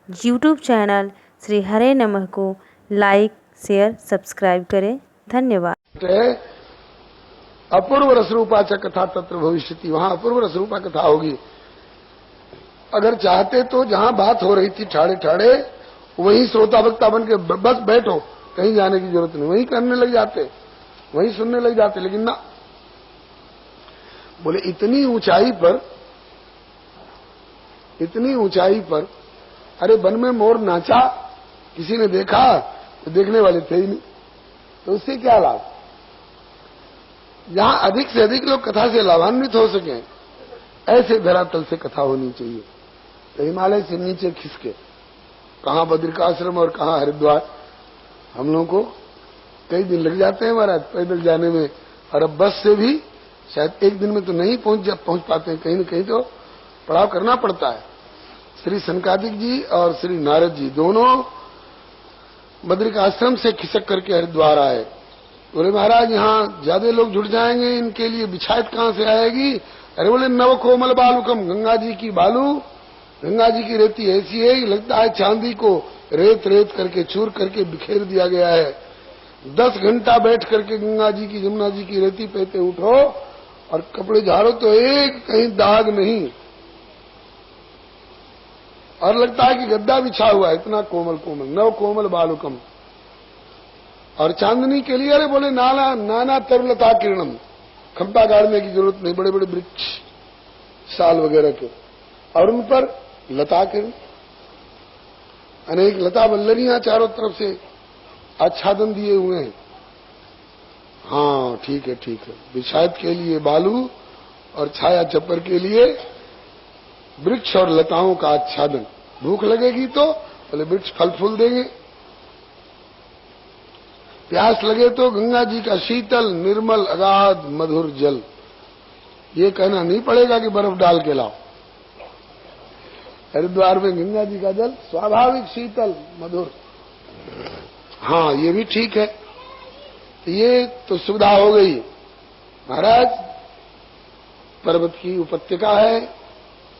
YouTube channel Shri हरे नमः को like, share, subscribe करें। धन्यवाद। अपूर्व रसरूपा च कथा तत्र भविष्यति, वहां अपूर्व रसरूपा कथा होगी। अगर चाहते तो जहां बात हो रही थी ठाड़े ठाड़े वहीं श्रोता वक्ता बन के बस बैठो, कहीं जाने की जरूरत नहीं, वहीं करने लग जाते, वहीं सुनने लग जाते। लेकिन ना, बोले इतनी ऊंचाई पर अरे वन में मोर नाचा, किसी ने देखा? तो देखने वाले थे ही नहीं, तो उससे क्या लाभ? जहां अधिक से अधिक लोग कथा से लाभान्वित हो सके ऐसे धरातल से कथा होनी चाहिए। तो हिमालय से नीचे खिसके, कहां बद्रिकाश्रम और कहां हरिद्वार, हम लोगों को कई दिन लग जाते हैं महाराज पैदल जाने में, और अब बस से भी शायद एक दिन में तो नहीं पहुंच पाते हैं, कहीं न कहीं तो पड़ाव करना पड़ता है। श्री सनकादिक जी और श्री नारद जी दोनों बद्रिकाश्रम से खिसक करके हरिद्वार आए। बोले महाराज यहाँ ज्यादा लोग जुट जाएंगे, इनके लिए बिछायत कहां से आएगी? अरे बोले नव कोमल बालुकम, गंगा जी की बालू, गंगा जी की रेती ऐसी है कि लगता है चांदी को रेत रेत करके चूर करके बिखेर दिया गया है। 10 घंटा बैठ करके गंगा जी की जमुना जी की रेती पे उठो और कपड़े झाड़ो तो एक कहीं दाग नहीं, और लगता है कि गद्दा बिछा हुआ है, इतना कोमल कोमल, नव कोमल बालुकम। और चांदनी के लिए अरे बोले नाना तरुलता किरणम, खंपा गाड़ने की जरूरत नहीं, बड़े बड़े वृक्ष साल वगैरह के, और उन पर लता किरण, अनेक लता वल्लरियां चारों तरफ से आच्छादन दिए हुए हैं। हाँ ठीक है, बिछायत के लिए बालू और छाया चप्पर के लिए वृक्ष और लताओं का आच्छादन। भूख लगेगी तो बोले वृक्ष फल फूल देंगे, प्यास लगे तो गंगा जी का शीतल निर्मल अगाध मधुर जल, ये कहना नहीं पड़ेगा कि बर्फ डाल के लाओ। हरिद्वार में गंगा जी का जल स्वाभाविक शीतल मधुर, हाँ ये भी ठीक है, ये तो सुविधा हो गई। महाराज पर्वत की उपत्यका है,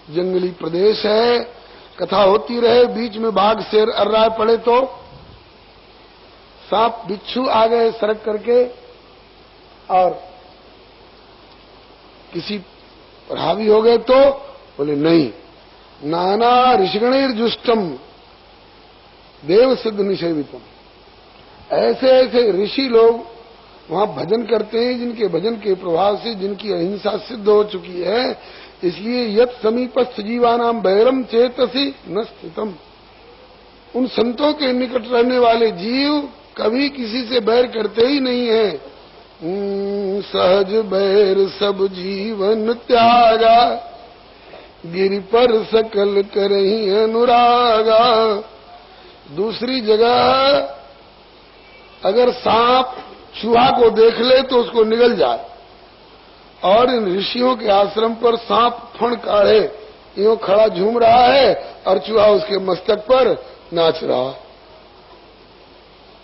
जंगली प्रदेश है, कथा होती रहे, बीच में बाघ शेर अर्राए पड़े तो, सांप बिच्छू आ गए सड़क करके और किसी पर हावी हो गए तो बोले नहीं, नाना ऋषिगणेर जुष्टम देव सिद्ध निषेवितम। ऐसे ऐसे ऋषि लोग वहां भजन करते हैं जिनके भजन के प्रभाव से जिनकी अहिंसा सिद्ध हो चुकी है। इसलिए यत समीपस्थ जीवानाम बैरम चेतसी न स्थितम, उन संतों के निकट रहने वाले जीव कभी किसी से बैर करते ही नहीं है। सहज बैर सब जीवन त्यागा, गिरि पर सकल करही अनुरागा। दूसरी जगह अगर सांप चूहा को देख ले तो उसको निगल जाए, और इन ऋषियों के आश्रम पर सांप फण काढ़े यूं खड़ा झूम रहा है और चूहा उसके मस्तक पर नाच रहा,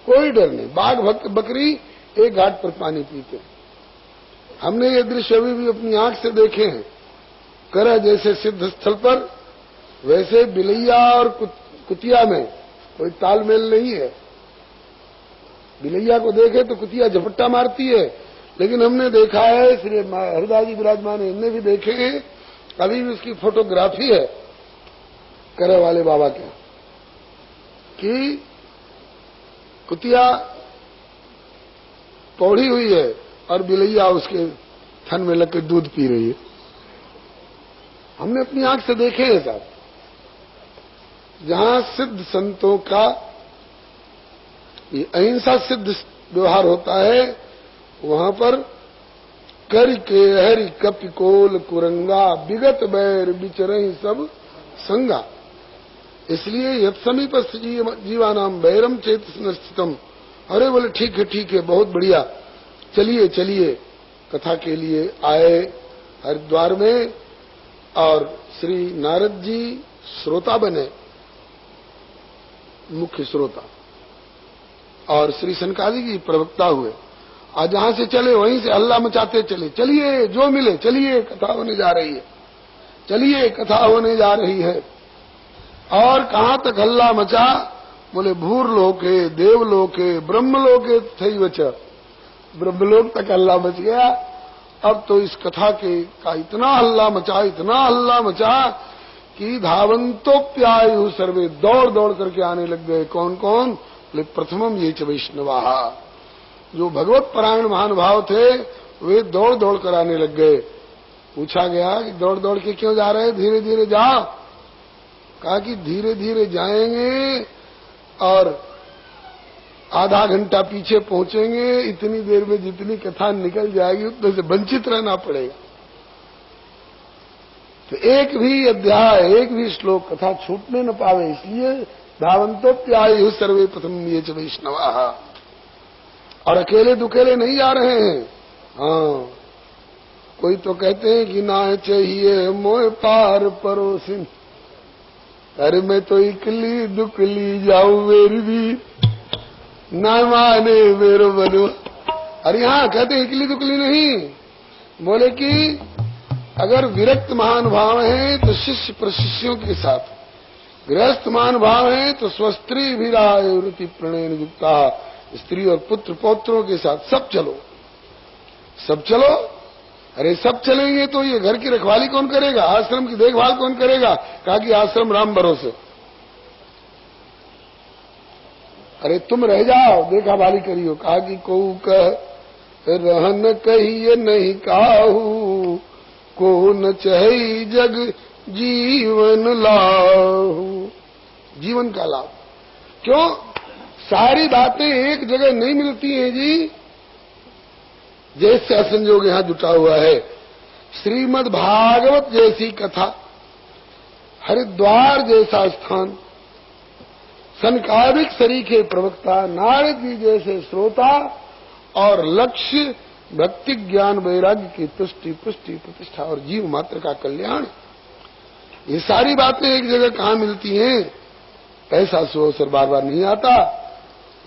कोई डर नहीं। बाघ बकरी एक घाट पर पानी पीते। हमने ये दृश्य अभी भी अपनी आंख से देखे हैं। करह जैसे सिद्ध स्थल पर वैसे बिलैया और कुतिया में कोई तालमेल नहीं है। बिलैया को देखे तो कुतिया झपट्टा मारती है, लेकिन हमने देखा है, श्री हरिदास जी विराजमान है, इनने भी देखे हैं, अभी भी उसकी फोटोग्राफी है करह वाले बाबा के, कि कुतिया पौड़ी हुई है और बिलैया उसके थन में लग के दूध पी रही है। हमने अपनी आंख से देखे हैं साहब। जहां सिद्ध संतों का ये अहिंसा सिद्ध व्यवहार होता है, वहां पर कर के हरि कपिकोल कुरंगा, विगत बैर बिचरहि सब संगा। इसलिए यत समीपस्थ जीवानाम बैरम चेतस न स्थितम। अरे बोले ठीक है, बहुत बढ़िया, चलिए कथा के लिए आए हरिद्वार में, और श्री नारद जी श्रोता बने, मुख्य श्रोता, और श्री सनकादिक जी प्रवक्ता हुए। आज जहां से चले वहीं से हल्ला मचाते चले, चलिए जो मिले, चलिए कथा होने जा रही है, चलिए कथा होने जा रही है। और कहां तक हल्ला मचा? बोले भूरलोके, देवलोके, ब्रह्मलोके थई बचा। ब्रह्मलोक तक हल्ला मच गया। अब तो इस कथा का इतना हल्ला मचा, इतना हल्ला मचा कि धावंतोप्यायु सर्वे, दौड़ दौड़ करके आने लग गए। कौन कौन? बोले प्रथमम ये च वैष्णवा, जो भगवत परायण महानुभाव थे वे दौड़ दौड़ कर आने लग गए। पूछा गया कि दौड़ दौड़ के क्यों जा रहे हैं, धीरे धीरे जाओ। कहा कि धीरे धीरे जाएंगे और आधा घंटा पीछे पहुंचेंगे, इतनी देर में जितनी कथा निकल जाएगी उतने से वंचित रहना पड़ेगा। तो एक भी अध्याय, एक भी श्लोक कथा छूटने न पावे, इसलिए धावंतोप्यायु सर्वे प्रथम ये च वैष्णवा। और अकेले दुकेले नहीं जा रहे हैं। हाँ, कोई तो कहते हैं कि ना चाहिए मोह पार परोसिन, अरे मैं तो इकली दुकली जाऊं मेरी भी, ना माने मेरो बनो। अरे यहाँ कहते हैं इकली दुकली नहीं, बोले कि अगर विरक्त महानुभाव हैं तो शिष्य प्रशिष्यों के साथ, गृहस्थ महानुभाव हैं तो स्वस्त्री विरायुति प्रणयन युक्ता, स्त्री और पुत्र पौत्रों के साथ सब चलो, सब चलो। अरे सब चलेंगे तो ये घर की रखवाली कौन करेगा, आश्रम की देखभाल कौन करेगा? कहा कि आश्रम राम भरोसे। अरे तुम रह जाओ, देखा भाली करियो। कहा कि को कह रहन कहिए नहीं काहू, को न चही जग जीवन लाहू। जीवन का लाभ क्यों? सारी बातें एक जगह नहीं मिलती हैं जी। जैसे असंजोग यहां जुटा हुआ है, श्रीमद् भागवत जैसी कथा, हरिद्वार जैसा स्थान, सनकादिक सरीखे प्रवक्ता, नारद जी जैसे श्रोता, और लक्ष्य भक्ति ज्ञान वैराग्य की तुष्टि पुष्टि प्रतिष्ठा और जीव मात्र का कल्याण। ये सारी बातें एक जगह कहां मिलती हैं? ऐसा सो अवसर बार बार नहीं आता।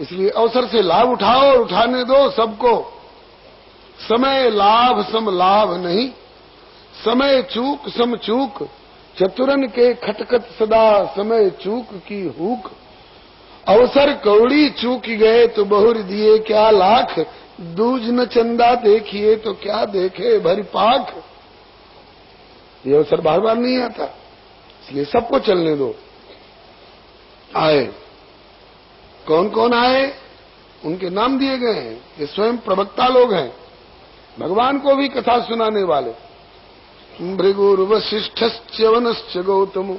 इसलिए अवसर से लाभ उठाओ और उठाने दो सबको। समय लाभ सम लाभ नहीं, समय चूक सम चूक, चतुरन के खटखट सदा समय चूक की हुक। अवसर कौड़ी चूक गए तो बहुर दिए क्या लाख, दूज न चंदा देखिए तो क्या देखे भरी पाख। ये अवसर बार बार नहीं आता, इसलिए सबको चलने दो। आए, कौन कौन आए? उनके नाम दिए गए हैं। ये स्वयं प्रवक्ता लोग हैं, भगवान को भी कथा सुनाने वाले। भृगुर्वशिष्ठश्च वनश्च गौतमो,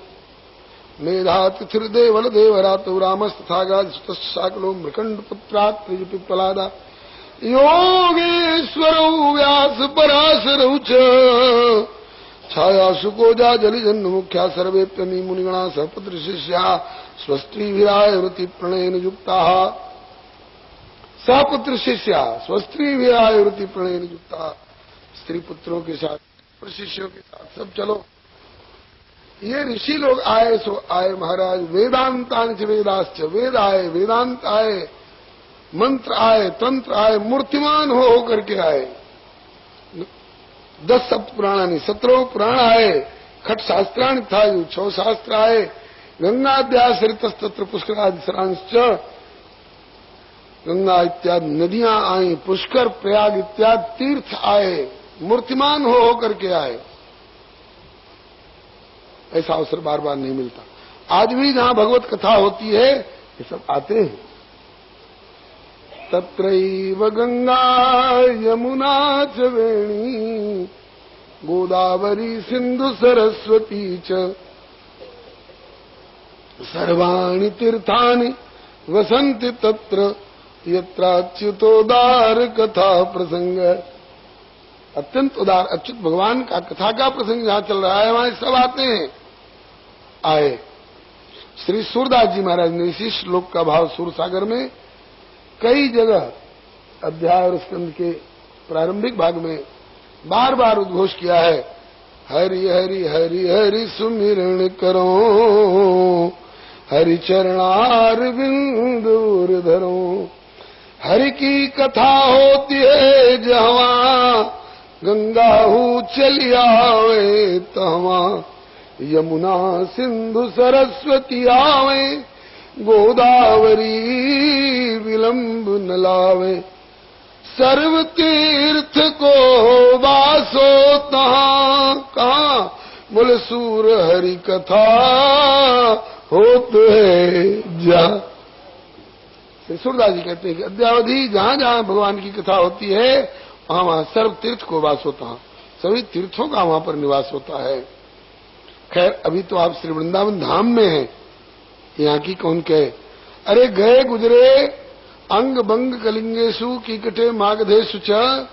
मेधातिथिर्देवल देवरातो रामस्तथागादिसुतशाकलो मृकंड पुत्रात् पिप्पलादा, योगेश्वरौ व्यास पराशरौ च, छाया सुकोजा जलिजन्म मुख्या सर्वेप्यनी मुनिगणा सहपुत्र शिष्या, स्वस्त्री विराय वृत्ति प्रणयन युक्ता। सहपुत्र शिष्या स्वस्त्री विराय वृत्ति प्रणयन युक्ता, स्त्री पुत्रों के साथ, शिष्यों के साथ सब चलो। ये ऋषि लोग आए सो आए महाराज। वेदांतांच वेदाश्च, वेद आए, वेदांत आए, मंत्र आए, तंत्र आए, मूर्तिमान हो करके आए। 10 सप्त पुराणानी 17 पुराण आए, खट शास्त्राणि था 6 शास्त्र आए, गंगाद्याश्रितस्तत्र पुष्करादिसरांश्च, गंगा इत्यादि नदियां आई, पुष्कर प्रयाग इत्यादि तीर्थ आए, मूर्तिमान हो करके आए। ऐसा अवसर बार बार नहीं मिलता। आज भी जहां भगवत कथा होती है ये सब आते हैं। तत्रैव गंगा यमुना च वेणी, गोदावरी सिंधु सरस्वती च, सर्वाणि तीर्थानि वसन्ति तत्र, यत्राच्युतोदार कथा प्रसंग। अत्यंत उदार अच्युत भगवान का कथा का प्रसंग जहां चल रहा है वहां सब आते हैं। आए श्री सूरदास जी महाराज ने इसी श्लोक का भाव सूरसागर में कई जगह अध्याय और स्कंद के प्रारंभिक भाग में बार बार उद्घोष किया है। हरि हरि हरि हरि सुमिरण करो, हरि चरणार बिंदुर धरो। हरि की कथा होती है जहाँ, गंगा हूँ चली आवे तहाँ, यमुना सिंधु सरस्वती आवे, गोदावरी विलंब न लावे। सर्व तीर्थ को वासो तहाँ, कहाँ? बोले सूर हरि कथा होत है जा। सूरदास जी कहते हैं कि अद्यावधि जहां जहां भगवान की कथा होती है वहां वहां सर्व तीर्थ को वास होता है, सभी तीर्थों का वहां पर निवास होता है। खैर अभी तो आप श्री वृंदावन धाम में हैं, यहाँ की कौन कहे। अरे गए गुजरे अंग बंग कलिंगेशु कीकटे मागधेशु च,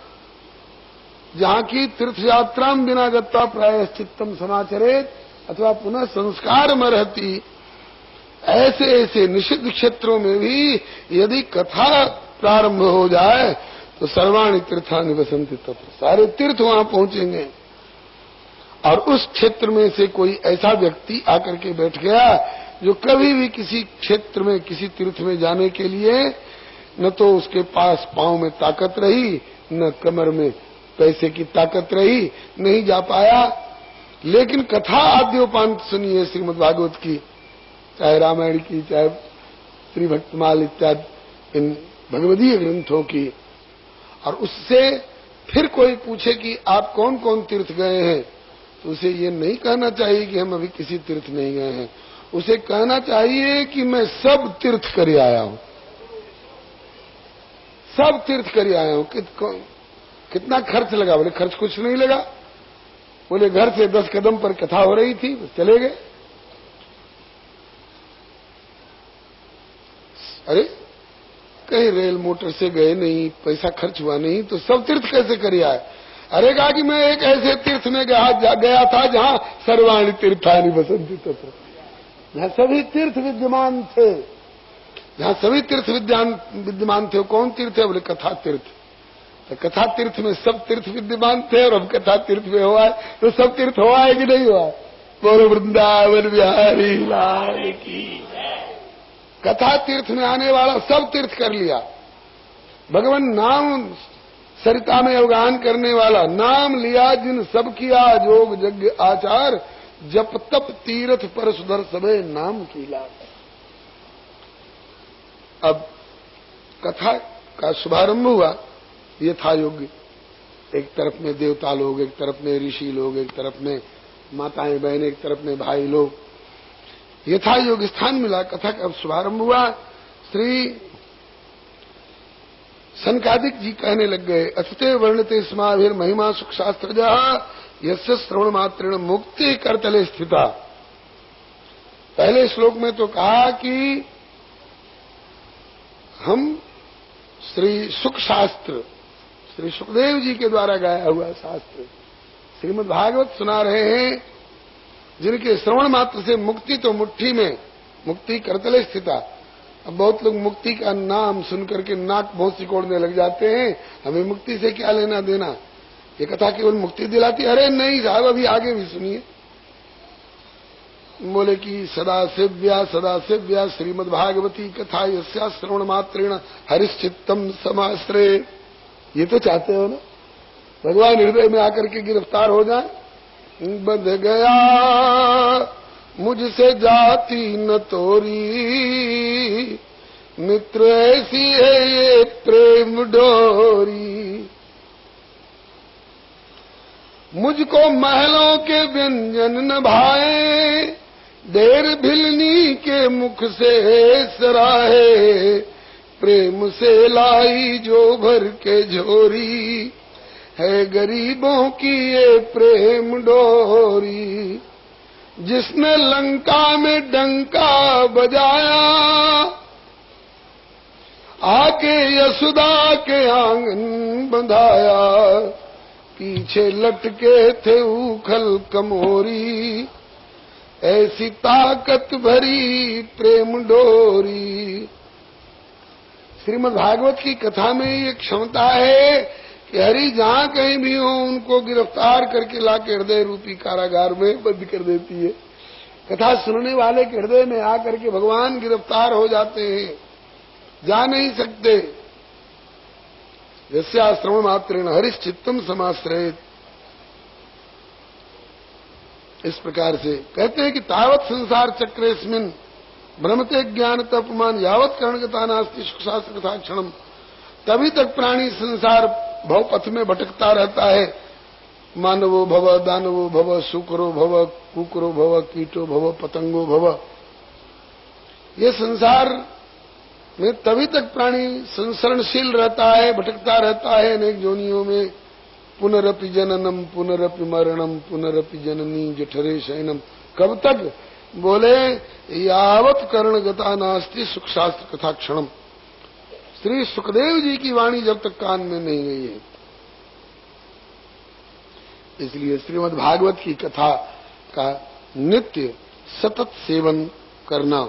जहाँ की तीर्थ यात्रा बिना गत्ता प्राय चित्तम समाचरेत अथवा पुनः संस्कार में रहती, ऐसे ऐसे निषिद्ध क्षेत्रों में भी यदि कथा प्रारंभ हो जाए तो सर्वाणि तीर्थानि वसंति तत्र, सारे तीर्थ वहां पहुंचेंगे। और उस क्षेत्र में से कोई ऐसा व्यक्ति आकर के बैठ गया जो कभी भी किसी क्षेत्र में किसी तीर्थ में जाने के लिए न तो उसके पास पांव में ताकत रही, न कमर में पैसे की ताकत रही, नहीं जा पाया। लेकिन कथा आद्योपांत सुनिए श्रीमद् भागवत की, चाहे रामायण की, चाहे श्री भक्तमाल इत्यादि इन भगवदीय ग्रंथों की, और उससे फिर कोई पूछे कि आप कौन कौन तीर्थ गए हैं, तो उसे ये नहीं कहना चाहिए कि हम अभी किसी तीर्थ नहीं गए हैं। उसे कहना चाहिए कि मैं सब तीर्थ कर आया हूं, सब तीर्थ कर आया हूं। कितना खर्च लगा? बोले खर्च कुछ नहीं लगा, बोले घर से 10 कदम पर कथा हो रही थी, चले गए। अरे कहीं रेल मोटर से गए नहीं, पैसा खर्च हुआ नहीं, तो सब तीर्थ कैसे कर आए? अरे कहा कि मैं एक ऐसे तीर्थ में गया था जहां सर्वाणि तीर्थानि वसंति तत्र, जहां सभी तीर्थ विद्यमान थे, जहां सभी तीर्थ विद्यमान थे। कौन तीर्थ है? बोले कथा तीर्थ। तो कथा तीर्थ में सब तीर्थ विद्यमान थे और अब कथा तीर्थ में हुआ है, तो सब तीर्थ हुआ है कि नहीं हुआ? बोलो वृंदावन बिहारी लाल की। कथा तीर्थ में आने वाला सब तीर्थ कर लिया। भगवान नाम सरिता में अवगान करने वाला, नाम लिया जिन सब किया जोग यज्ञ आचार, जप तप तीर्थ पर सुधर सबे नाम की लाभ। अब कथा का शुभारंभ हुआ, ये था योग्य। एक तरफ में देवता लोग, एक तरफ में ऋषि लोग, एक तरफ में माताएं बहनें, एक तरफ में भाई लोग, यथा योग स्थान मिला। कथा का शुभारंभ हुआ। श्री सनकादिक जी कहने लग गए, अथते वर्णते स्माभिर महिमा सुख शास्त्र यस्य श्रवण मात्रेण मुक्ति करतले स्थिता। पहले श्लोक में तो कहा कि हम श्री सुख शास्त्र, श्री सुखदेव जी के द्वारा गाया हुआ शास्त्र श्रीमद् भागवत सुना रहे हैं, जिनके श्रवण मात्र से मुक्ति तो मुट्ठी में, मुक्ति करतले स्थिता। अब बहुत लोग मुक्ति का नाम सुनकर के नाक बहुत सिकोड़ने लग जाते हैं, हमें मुक्ति से क्या लेना देना, ये कथा केवल मुक्ति दिलाती। अरे नहीं साहब, अभी आगे भी सुनिए। बोले कि सदा सेव्या श्रीमद् भागवती कथा यस्या श्रवण मात्रेण हरिश्चित्तम समाश्रे। ये तो चाहते हो ना भगवान हृदय में आकर के गिरफ्तार हो जाए। बंध गया मुझसे जाति न तोरी, मित्र ऐसी है ये प्रेम डोरी। मुझको महलों के व्यंजन न भाए, देर भिलनी के मुख से सराहे। प्रेम से लाई जो भर के झोरी, है गरीबों की ये प्रेम डोरी। जिसने लंका में डंका बजाया, आके यशोदा के आंगन बंधाया। पीछे लटके थे उखल कमोरी, ऐसी ताकत भरी प्रेम डोरी। श्रीमद् भागवत की कथा में ये क्षमता है कि हरि जहां कहीं भी हो उनको गिरफ्तार करके लाके हृदय रूपी कारागार में बंद कर देती है। कथा सुनने वाले के हृदय में आकर के भगवान गिरफ्तार हो जाते हैं, जा नहीं सकते। यस्या श्रवण मात्रेण हरिश्चित्तम समाश्रयेत। इस प्रकार से कहते हैं कि तावत संसार चक्रेस्मिन भ्रमते ज्ञान तपमान यावत कर्णगता नास्ति सुख शास्त्र कथा क्षणम, तभी तक प्राणी संसार भव पथ में भटकता रहता है। मानवो भव, दानवो भव, शुक्रो भव, कुकरो भव, कीटो भव, पतंगो भव। ये संसार में तभी तक प्राणी संसरणशील रहता है, भटकता रहता है अनेक योनियों में। पुनरपि जननम पुनरपि मरणम पुनरपि जननी जठरे शयनम। कब तक? बोले यावत कर्णगता नास्ति सुख शास्त्र कथा क्षणम। श्री सुखदेव जी की वाणी जब तक कान में नहीं गई है। इसलिए श्रीमद् भागवत की कथा का नित्य सतत सेवन करना।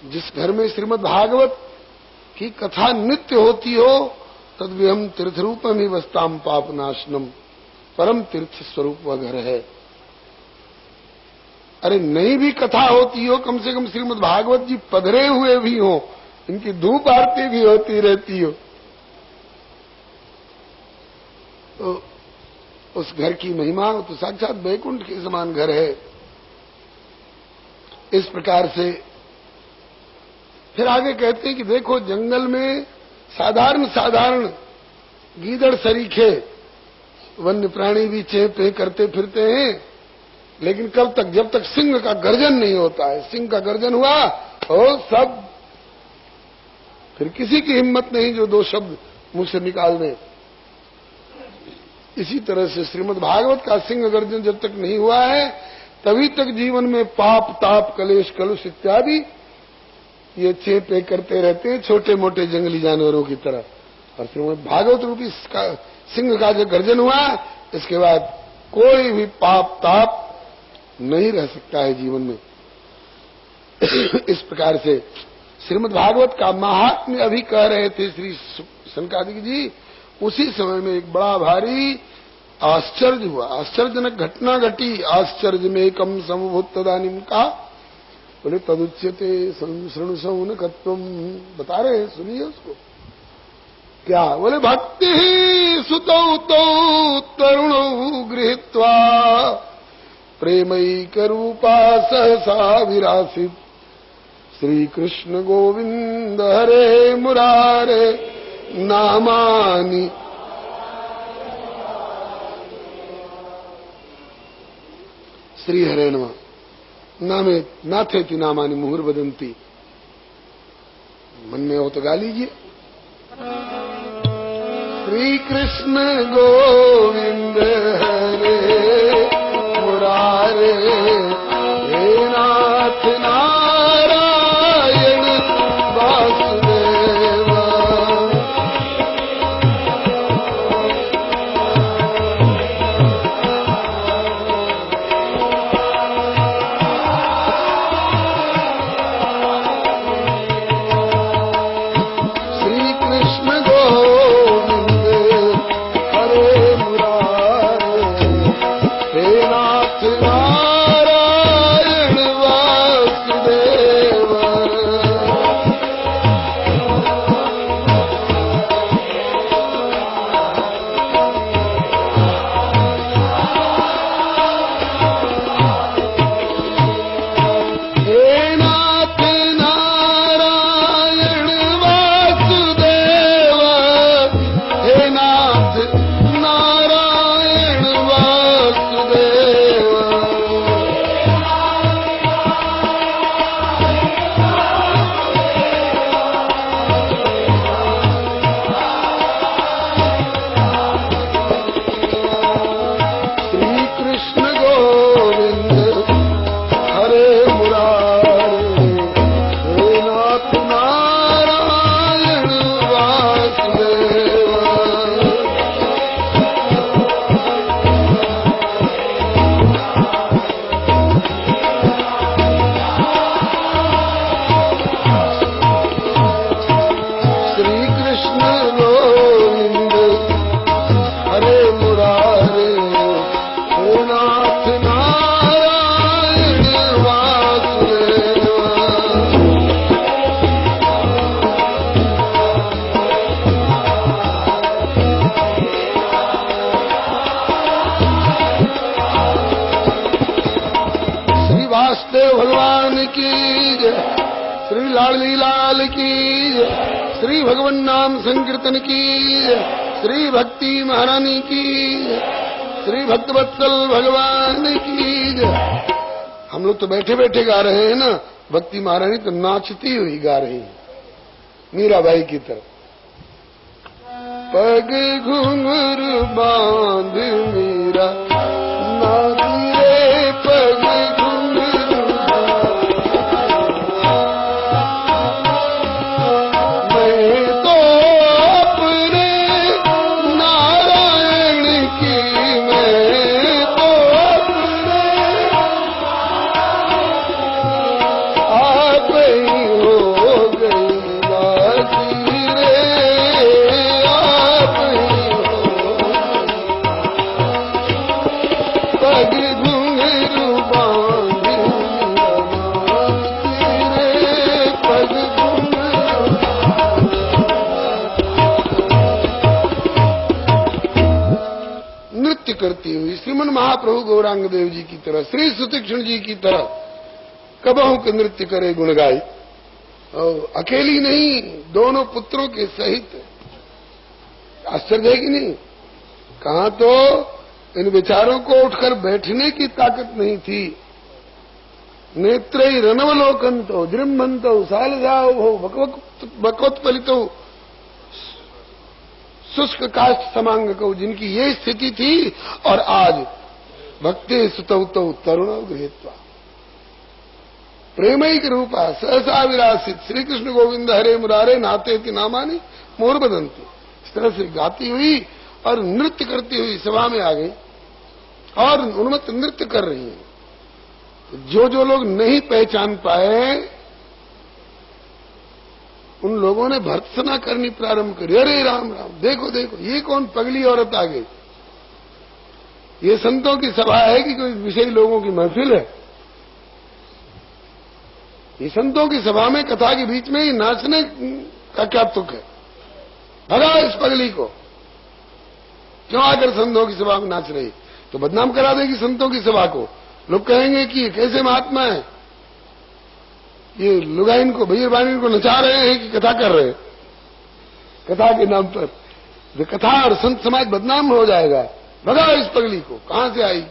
जिस घर में श्रीमद् भागवत की कथा नित्य होती हो तद्विहम तीर्थरूपम ही वस्ताम पाप नाशनम, परम तीर्थ स्वरूप वह घर है। अरे नहीं भी कथा होती हो, कम से कम श्रीमद् भागवत जी पधरे हुए भी हो, इनकी धूप आरती भी होती रहती हो, तो उस घर की महिमा तो साक्षात वैकुंठ के समान घर है। इस प्रकार से फिर आगे कहते हैं कि देखो जंगल में साधारण गीदड़ सरीखे वन्य प्राणी भी चेह पे करते फिरते हैं, लेकिन कब तक? जब तक सिंह का गर्जन नहीं होता है। सिंह का गर्जन हुआ और सब, फिर किसी की हिम्मत नहीं जो दो शब्द मुंह से निकाल दे। इसी तरह से श्रीमद् भागवत का सिंह गर्जन जब तक नहीं हुआ है तभी तक जीवन में पाप ताप कलेश कलुष इत्यादि ये चेपे करते रहते हैं, छोटे मोटे जंगली जानवरों की तरह। और श्रीमद् भागवत रूपी सिंह का जो गर्जन हुआ इसके बाद कोई भी पाप ताप नहीं रह सकता है जीवन में। इस प्रकार से श्रीमद् भागवत का महात्म्य अभी कह रहे थे श्री सनकादिक जी। उसी समय में एक बड़ा भारी आश्चर्य हुआ, आश्चर्यजनक घटना घटी। आश्चर्य में एकम समभूत तदानीम का बोले तदुच्यते शृणुसौनकत्वम, बता रहे हैं, सुनिए उसको। क्या बोले? भक्ति सुतौ तौ तरुणौ गृहीत्वा प्रेमैक रूपा सहसा विरासित श्री कृष्ण गोविंद हरे मुरारे नामानि। श्री हरे नमः नामे नाथेति नामानि मुहुर्वदन्ति। मन में हो तो गा लीजिए। श्री कृष्ण गोविंद हरे मुरारे हे नाथ नारायण वासुदेवा। श्री कृष्ण गोविंद हरे मुरारे भगवान की जय, श्री लाडली लाल की जय, श्री भगवान नाम संकीर्तन की जय, श्री भक्ति महारानी की जय, श्री भक्तवत्सल भगवान की जय। हम लोग तो बैठे बैठे गा रहे हैं ना, भक्ति महारानी तो नाचती हुई गा रही है मीराबाई की तरह। पग घुंघरू बांध मीरा नाची रे, पग घुंघरू मैं तो अपने नारायण की, मैं तो अपने आप ही हो गई नाची रे, आप ही हो पग घुंघरू बांध नाची रे, पग घुंघरू। नृत्य करती हुई श्रीमन महाप्रभु गौरांग देव जी की तरह, श्री सुतीक्ष्ण जी की तरह कबहू के नृत्य करे गुण गाई। और अकेली नहीं, दोनों पुत्रों के सहित। आश्चर्य है कि नहीं? कहां तो इन बेचारों को उठकर बैठने की ताकत नहीं थी। नेत्रई रनवलोकंतो जृंभंतो सालजाओ बकोत्पलितो शुष्क काष्ठ समांग को, जिनकी ये स्थिति थी, और आज भक्ति सुतौ तो तरुण गृहीत्वा प्रेमैक रूपा सहसा विरासित श्री कृष्ण गोविंद हरे मुरारे नाते की नामानी मोर बदंती। इस तरह से गाती हुई और नृत्य करती हुई सभा में आ गई और उन्मत्त नृत्य कर रही है। तो जो जो लोग नहीं पहचान पाए उन लोगों ने भर्त्सना करनी प्रारंभ करी। अरे राम राम, देखो देखो ये कौन पगली औरत आ गई। ये संतों की सभा है कि कोई विषयी लोगों की महफिल है? ये संतों की सभा में कथा के बीच में ही नाचने का क्या तुक है? भगा इस पगली को। क्यों आकर संतों की सभा में नाच रही? तो बदनाम करा देगी संतों की सभा को। लोग कहेंगे कि ये कैसे महात्मा है, ये लुगाइन को भैया बानी को नचा रहे हैं कि कथा कर रहे हैं। कथा के नाम पर जो कथा और संत समाज बदनाम हो जाएगा। भगा इस पगली को। कहां से आई?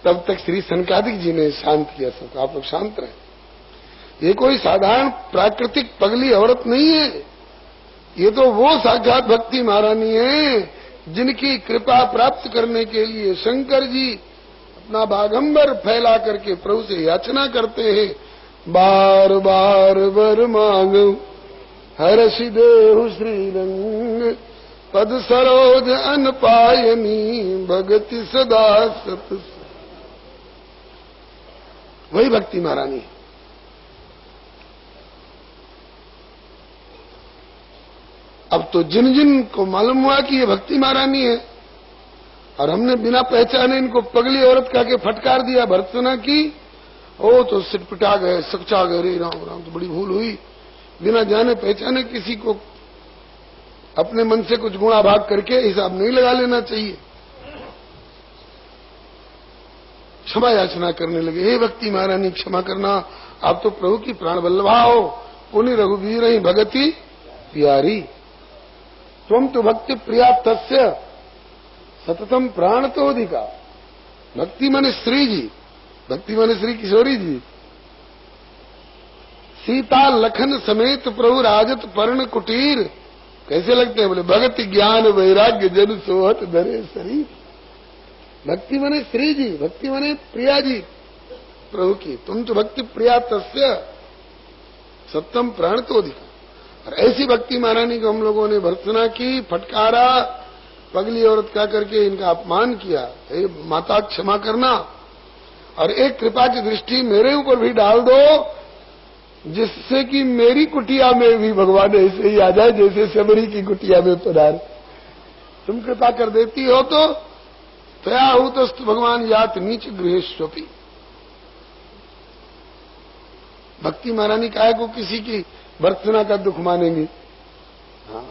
तब तक श्री सनकादिक जी ने शांत किया सबको। आप लोग शांत रहे। ये कोई साधारण प्राकृतिक पगली औरत नहीं है। ये तो वो साक्षात भक्ति महारानी है जिनकी कृपा प्राप्त करने के लिए शंकर जी अपना बागंबर फैला करके प्रभु से याचना करते हैं। बार बार वर मांगो हर्षि देहु श्रीरंग, पद सरोज अन पायनी भगति सदा सत। वही भक्ति महारानी है। अब तो जिन जिन को मालूम हुआ कि ये भक्ति महारानी है और हमने बिना पहचाने इनको पगली औरत कह के फटकार दिया, भर्त्सना की, ओ तो सिटपिटा गए, सकचा गए। रे राम राम, तो बड़ी भूल हुई। बिना जाने पहचाने किसी को अपने मन से कुछ गुणा भाग करके हिसाब नहीं लगा लेना चाहिए। क्षमा याचना करने लगे। हे भक्ति महारानी क्षमा करना, आप तो प्रभु की प्राण बल्लभा हो। पुनि रघुवीर ही भगति प्यारी, तुम तो भक्ति प्रिया तस्य सततम प्राण तो अधिका। भक्ति माने श्री जी, भक्ति माने श्री किशोरी जी। सीता लखन समेत प्रभु राजत पर्ण कुटीर। कैसे लगते हैं? बोले भगति ज्ञान वैराग्य जन सोहत धरे शरीर। भक्ति माने श्री जी, भक्ति माने प्रिया जी प्रभु की। तुम तो भक्ति प्रिया तस्य सत्यम प्राण तो अधिका। और ऐसी भक्ति महारानी को हम लोगों ने भर्त्सना की, फटकारा, पगली औरत कह करके इनका अपमान किया। हे माता क्षमा करना, और एक कृपा की दृष्टि मेरे ऊपर भी डाल दो, जिससे कि मेरी कुटिया में भी भगवान ऐसे ही आ जाए जैसे शबरी की कुटिया में पधार। तुम कृपा कर देती हो तो तया हो तो भगवान यात नीच गृहेश्वपी। भक्ति महारानी काहे को किसी की भर्त्सना का दुख मानेंगे? हाँ।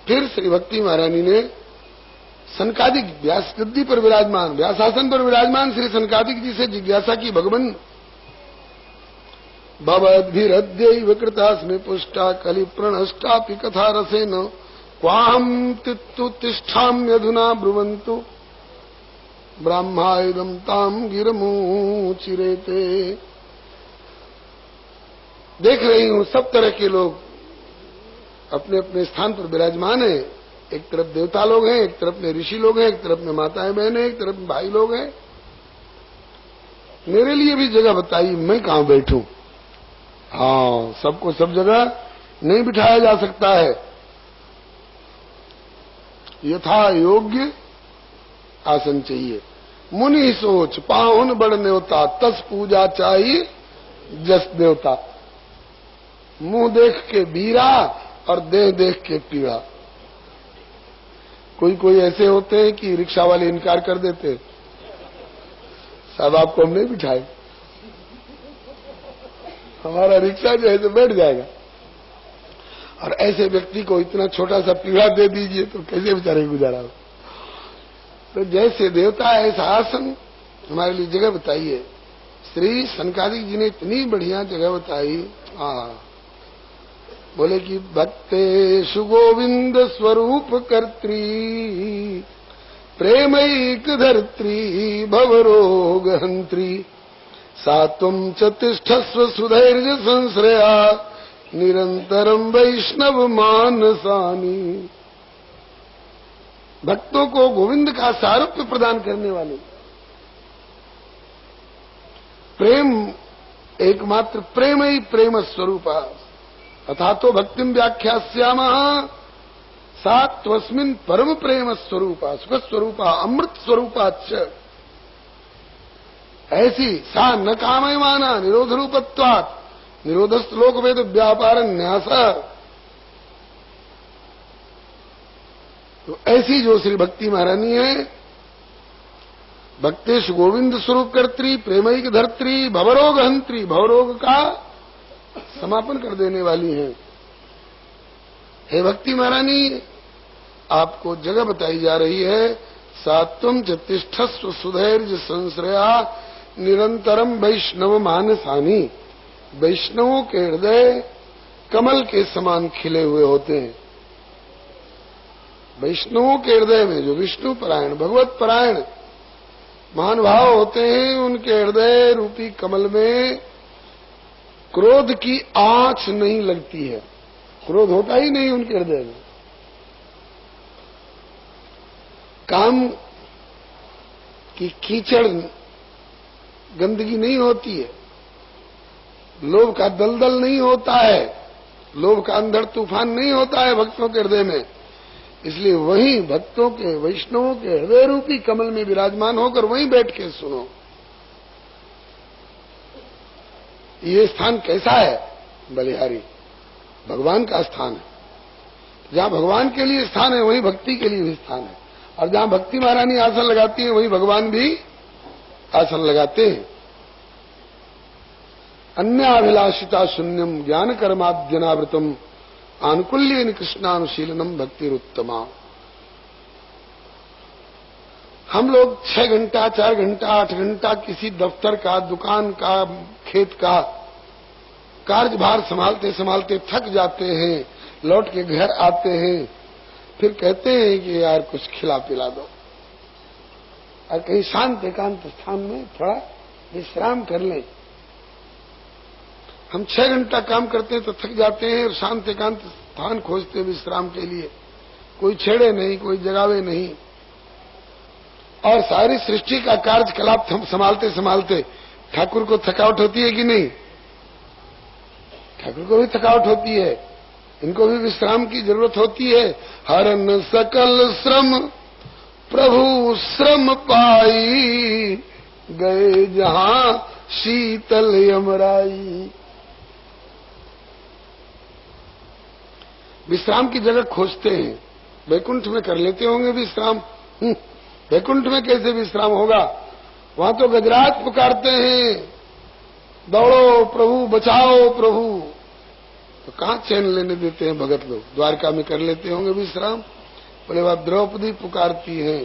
फिर श्री भक्ति महारानी ने सनकादिक व्यास गद्दी पर विराजमान, व्यासासन पर विराजमान श्री सनकादिक जी से जिज्ञासा की, भगवन भवद्भिरद्यैव कृतास्मि पुष्टा कलि प्रणष्टापि कथा रसेन क्वाहं तिष्ठाम्यधुना ब्रुवन्तु ब्राह्मायुधं ताम गिरमुचिरेते। देख रही हूं सब तरह के लोग अपने अपने स्थान पर विराजमान हैं। एक तरफ देवता लोग हैं, एक तरफ में ऋषि लोग हैं, एक तरफ में माताएं बहनें, एक तरफ में भाई लोग हैं। मेरे लिए भी जगह बताइए, मैं कहां बैठूं? हाँ, सबको सब जगह नहीं बिठाया जा सकता है। यथा योग्य आसन चाहिए। मुनि सोच पाहुन बड़ न्योता, तस पूजा चाहिए जस देवता। मुंह देख के बीरा और देह देख के पीड़ा। कोई कोई ऐसे होते हैं कि रिक्शा वाले इनकार कर देते, साहब आपको हम नहीं बिठाए, हमारा रिक्शा जो है तो बैठ जाएगा। और ऐसे व्यक्ति को इतना छोटा सा पीड़ा दे दीजिए तो कैसे बेचारे गुजारा हो। तो जैसे देवता ऐसा आसन हमारे लिए जगह बताइए। श्री सनकादिक जी ने इतनी बढ़िया जगह बताई। बोले कि भक्तेषु गोविंद स्वरूप कर्त्री प्रेमैक धर्त्री भवरोग हंत्री सा तुम च तिष्ठस्व सुधैर्य संश्रया निरंतरम वैष्णव मानसानी। भक्तों को गोविंद का सारूप्य प्रदान करने वाले, प्रेम एकमात्र प्रेम ही प्रेम स्वरूप अथा तो भक्तिम व्याख्यास्यामः सा त्वस्मिन् परम प्रेम स्वरूपा सुख स्वरूपा अमृत स्वरूपाच्च। ऐसी सा न कामयमाना निरोध रूपत्वात् निरोधस्थ लोक वेद व्यापार न्यास। तो ऐसी जो श्री भक्ति महारानी है, भक्तेश गोविंद स्वरूप कर्त्री प्रेमैक धर्त्री भवरोग हंत्री, भवरोग का समापन कर देने वाली है। हे भक्ति महारानी, आपको जगह बताई जा रही है। सात्वम च तिष्ठस्व सुधैर्य संश्रया निरंतरम वैष्णव मानसानी। वैष्णवों के हृदय कमल के समान खिले हुए होते हैं। वैष्णवों के हृदय में जो विष्णु परायण भगवत परायण महानुभाव होते हैं, उनके हृदय रूपी कमल में क्रोध की आंच नहीं लगती है। क्रोध होता ही नहीं उनके हृदय में। काम की कीचड़ गंदगी नहीं होती है। लोभ का दलदल नहीं होता है। लोभ का अंधड़ तूफान नहीं होता है भक्तों के हृदय में। इसलिए वहीं भक्तों के वैष्णवों के हृदय रूपी कमल में विराजमान होकर वहीं बैठ के सुनो। ये स्थान कैसा है? बलिहारी भगवान का स्थान है। जहां भगवान के लिए स्थान है वहीं भक्ति के लिए भी स्थान है। और जहां भक्ति महारानी आसन लगाती है वहीं भगवान भी आसन लगाते हैं। अन्याभिलाषिता शून्यम ज्ञान कर्माद्यनावृतम आनुकूल्येन कृष्णानुशीलनम भक्तिरुत्तमा। हम लोग 6 घंटा 4 घंटा 8 घंटा किसी दफ्तर का, दुकान का, खेत का कार्यभार संभालते संभालते थक जाते हैं, लौट के घर आते हैं, फिर कहते हैं कि यार कुछ खिला पिला दो और कहीं शांत एकांत स्थान में थोड़ा विश्राम कर लें। हम 6 घंटा काम करते हैं तो थक जाते हैं और शांत एकांत स्थान खोजते हैं विश्राम के लिए। कोई छेड़े नहीं, कोई जगावे नहीं। और सारी सृष्टि का कार्यकलाप हम संभालते संभालते ठाकुर को थकावट होती है कि नहीं? ठाकुर को भी थकावट होती है, इनको भी विश्राम की जरूरत होती है। हरन सकल श्रम प्रभु श्रम पाई गए जहां शीतल यमराई। विश्राम की जगह खोजते हैं। वैकुंठ में कर लेते होंगे विश्राम। वैकुंठ में कैसे विश्राम होगा? वहां तो गजराज पुकारते हैं, दौड़ो प्रभु बचाओ प्रभु। तो कहां चैन लेने देते हैं भगत लोग? द्वारका में कर लेते होंगे विश्राम, बोले वह द्रौपदी पुकारती हैं,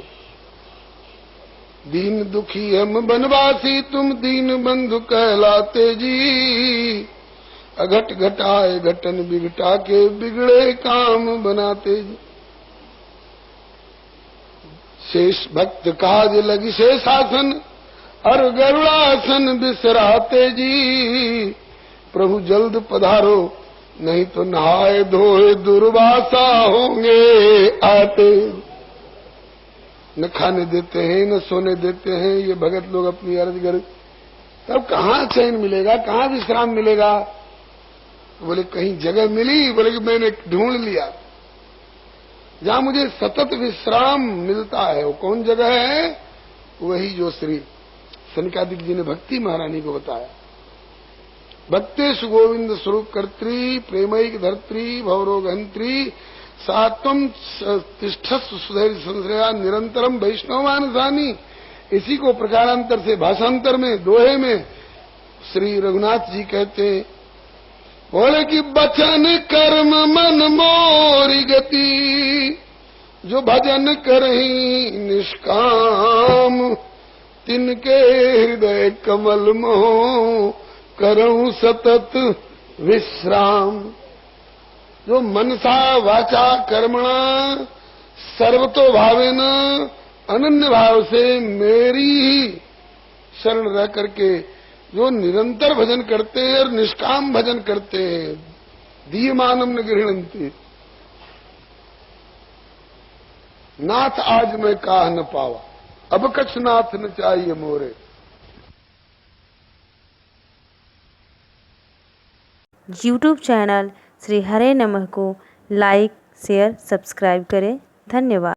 दीन दुखी हम बनवासी तुम दीन बंधु कहलाते जी, अघट घटाए घटन बिगटा के बिगड़े काम बनाते जी। शेष भक्त काज लगी शेषासन और गरुड़ासन बिसराते जी, प्रभु जल्द पधारो नहीं तो नहाए धोए दुर्वासा होंगे आते। न खाने देते हैं न सोने देते हैं ये भगत लोग अपनी अर्ज कर, तब कहाँ चैन मिलेगा, कहाँ विश्राम मिलेगा। बोले कहीं जगह मिली, बोले कि मैंने ढूंढ लिया जहां मुझे सतत विश्राम मिलता है। वो कौन जगह है? वही जो श्री सनकादिक जी ने भक्ति महारानी को बताया। भक्तेषु गोविंद स्वरूप कर्त्री प्रेमैक धर्त्री भवरोगहंत्री सात्वम तिष्ठस्व सुधैर्य संश्रया निरंतरम वैष्णवानुसानी। इसी को प्रकारांतर से भाषांतर में दोहे में श्री रघुनाथ जी कहते हैं, बोले कि बचन कर्म मन मोरी गति, जो भजन करही निष्काम, तिनके हृदय कमल मोह करऊं सतत विश्राम। जो मनसा वाचा कर्मणा सर्वतो भावेन अनन्य भाव से मेरी ही शरण रह करके जो निरंतर भजन करते हैं और निष्काम भजन करते हैं, दीयमानम न गृहणंती। नाथ आज मैं काह न पावा, अब कछ नाथ न चाहिए मोरे। यूट्यूब चैनल श्री हरे नमः को लाइक शेयर सब्सक्राइब करें। धन्यवाद।